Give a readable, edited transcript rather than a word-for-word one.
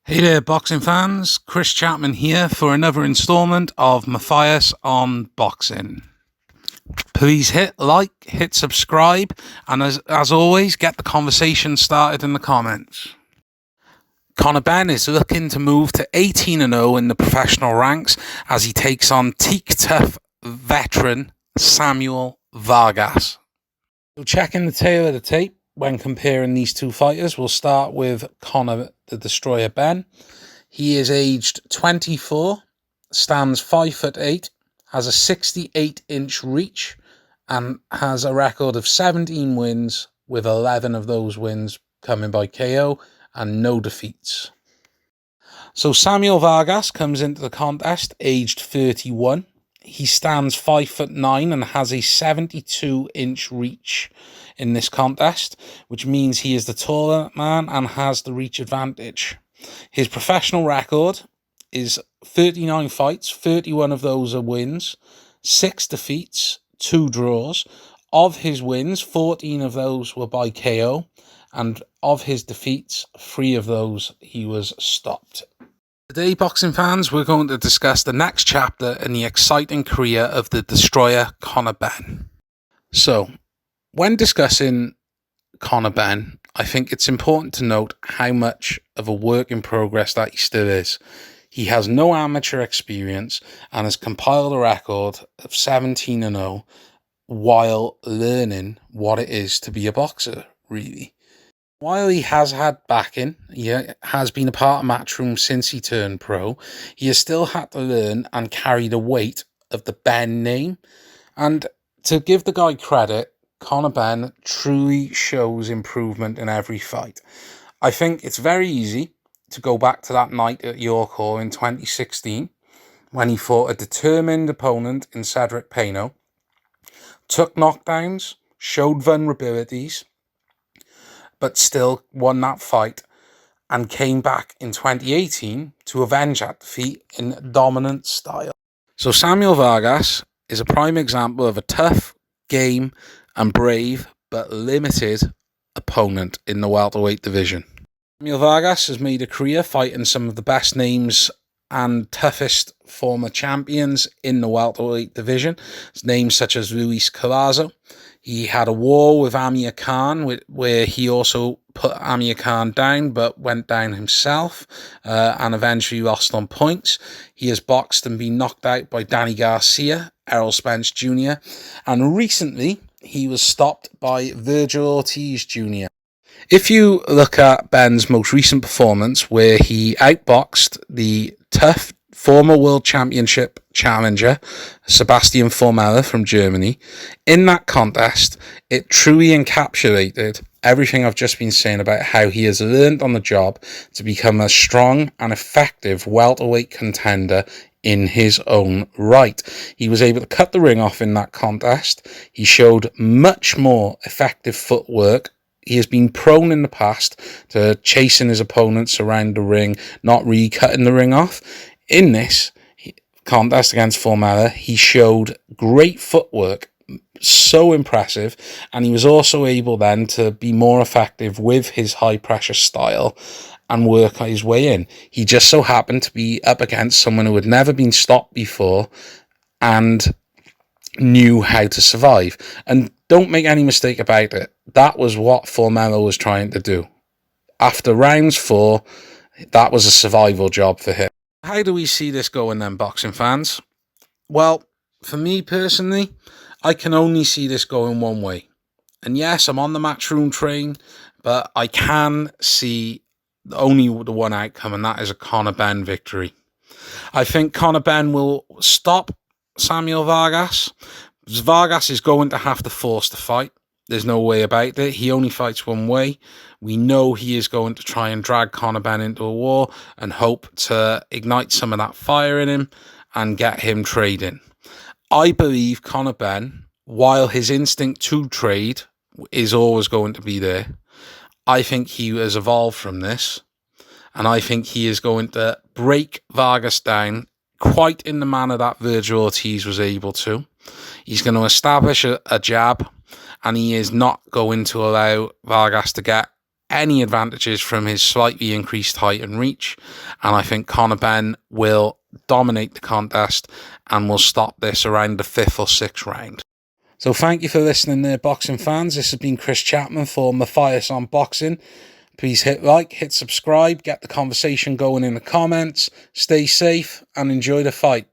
Hey there, boxing fans. Chris Chapman here for another installment of Matthias on Boxing. Please hit like, hit subscribe, and as always, get the conversation started in the comments. Conor Benn is looking to move to 18-0 in the professional ranks as he takes on teak-tough veteran Samuel Vargas. So checking the tail of the tape when comparing these two fighters, we'll start with Conor the Destroyer Benn. He is aged 24, stands 5'8", has a 68-inch reach, and has a record of 17 wins, with 11 of those wins coming by KO and no defeats. So Samuel Vargas comes into the contest aged 31. He stands 5'9" and has a 72-inch reach in this contest, which means he is the taller man and has the reach advantage. His professional record is 39 fights, 31 of those are wins, 6 defeats, 2 draws. Of his wins, 14 of those were by KO, and of his defeats, 3 of those he was stopped. Today, boxing fans, we're going to discuss the next chapter in the exciting career of the Destroyer, Conor Benn. So, when discussing Conor Benn, I think it's important to note how much of a work in progress that he still is. He has no amateur experience and has compiled a record of 17-0 while learning what it is to be a boxer, really. While he has had backing, he has been a part of Matchroom since he turned pro, he has still had to learn and carry the weight of the Benn name. And to give the guy credit, Conor Benn truly shows improvement in every fight. I think it's very easy to go back to that night at York Hall in 2016 when he fought a determined opponent in Cedric Peno, took knockdowns, showed vulnerabilities, but still won that fight and came back in 2018 to avenge that defeat in dominant style. So Samuel Vargas is a prime example of a tough, game and brave but limited opponent in the welterweight division. Samuel Vargas has made a career fighting some of the best names and toughest former champions in the welterweight division. Names such as Luis Collazo. He had a war with Amir Khan, where he also put Amir Khan down, but went down himself, and eventually lost on points. He has boxed and been knocked out by Danny Garcia, Errol Spence Jr., and recently he was stopped by Virgil Ortiz Jr. If you look at Benn's most recent performance, where he outboxed the tough former World Championship challenger Sebastian Formella from Germany, in that contest, it truly encapsulated everything I've just been saying about how he has learned on the job to become a strong and effective welterweight contender in his own right. He was able to cut the ring off in that contest. He showed much more effective footwork. He has been prone in the past to chasing his opponents around the ring, not really cutting the ring off. In this contest against Formella, he showed great footwork, so impressive, and he was also able then to be more effective with his high-pressure style and work his way in. He just so happened to be up against someone who had never been stopped before and knew how to survive. And don't make any mistake about it, that was what Formella was trying to do. After rounds 4, that was a survival job for him. How do we see this going then, boxing fans? Well, for me personally, I can only see this going one way. And yes, I'm on the Matchroom train, but I can see only the one outcome, and that is a Conor Benn victory. I think Conor Benn will stop Samuel Vargas. Vargas is going to have to force the fight. There's no way about it. He only fights one way. We know he is going to try and drag Conor Benn into a war and hope to ignite some of that fire in him and get him trading. I believe Conor Benn, while his instinct to trade is always going to be there, I think he has evolved from this, and I think he is going to break Vargas down quite in the manner that Virgil Ortiz was able to. He's going to establish a jab, and he is not going to allow Vargas to get any advantages from his slightly increased height and reach, and I think Conor Benn will dominate the contest and will stop this around the 5th or 6th round. So thank you for listening there, boxing fans. This has been Chris Chapman for Matthias on Boxing. Please hit like, hit subscribe, get the conversation going in the comments, stay safe and enjoy the fight.